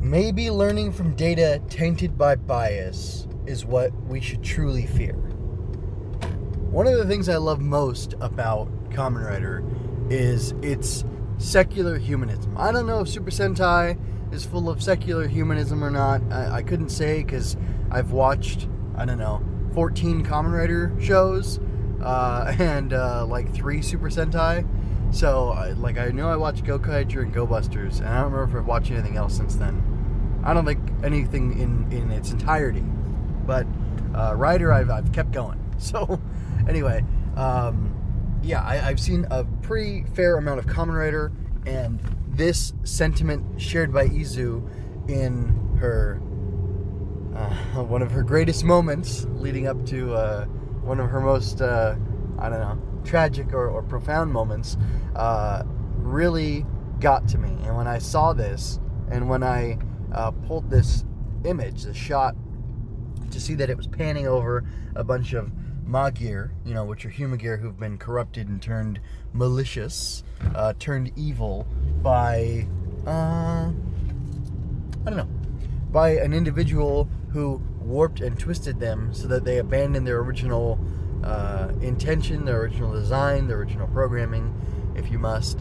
Maybe learning from data tainted by bias is what we should truly fear. One of the things I love most about Kamen Rider is its secular humanism. I don't know if Super Sentai is full of secular humanism or not. I couldn't say because I've watched, 14 Kamen Rider shows and like 3 Super Sentai. So, I know I watched Gokaiger and Go Busters, and I don't remember if I've watched anything else since then. I don't think anything in its entirety. But Rider, I've kept going. So, anyway, I've seen a pretty fair amount of Kamen Rider, and this sentiment shared by Izu in her one of her greatest moments, leading up to one of her most tragic or profound moments, really got to me. And when I saw this, and when I pulled this image, the shot, to see that it was panning over a bunch of Magir, which are Humagir who've been corrupted and turned malicious, turned evil by, by an individual who warped and twisted them so that they abandoned their original intention, their original design, their original programming, if you must,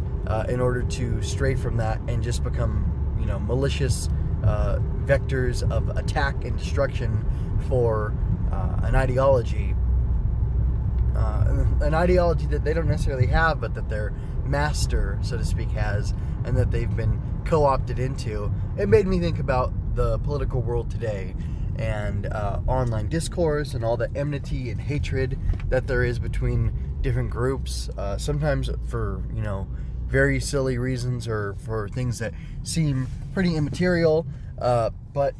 in order to stray from that and just become, malicious vectors of attack and destruction for an ideology that they don't necessarily have, but that their master, so to speak, has, and that they've been co-opted into. It made me think about the political world today, and online discourse, and all the enmity and hatred that there is between different groups, sometimes for, very silly reasons, or for things that seem pretty immaterial, but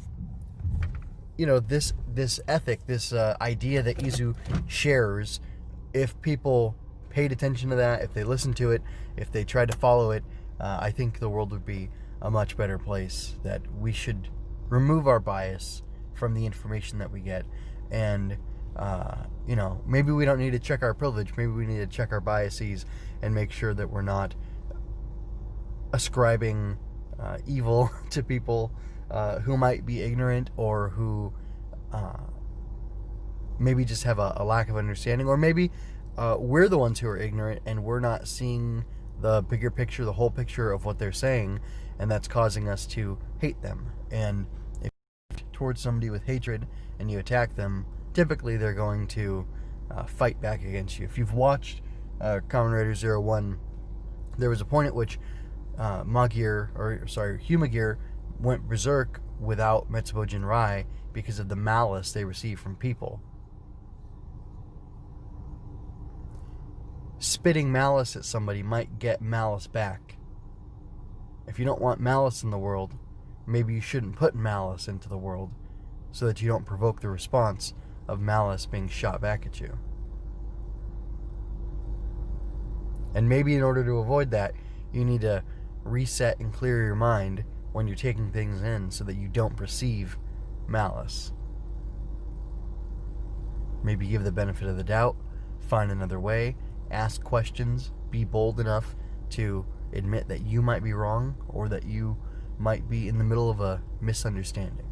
this ethic, this idea that Izu shares, if people paid attention to that, if they listened to it, if they tried to follow it, I think the world would be a much better place. That we should remove our bias from the information that we get, and maybe we don't need to check our privilege, maybe we need to check our biases and make sure that we're not ascribing evil to people who might be ignorant, or who maybe just have a lack of understanding, or maybe we're the ones who are ignorant and we're not seeing the bigger picture, the whole picture of what they're saying, and that's causing us to hate them. And if you're towards somebody with hatred and you attack them, typically they're going to fight back against you. If you've watched Kamen Rider 01, there was a point at which Humagir went berserk without Metsubo Jinrai because of the malice they received from people. Spitting malice at somebody might get malice back. If you don't want malice in the world, maybe you shouldn't put malice into the world, so that you don't provoke the response of malice being shot back at you. And maybe in order to avoid that, you need to reset and clear your mind when you're taking things in, so that you don't perceive malice. Maybe give the benefit of the doubt, find another way, ask questions, be bold enough to admit that you might be wrong, or that you might be in the middle of a misunderstanding.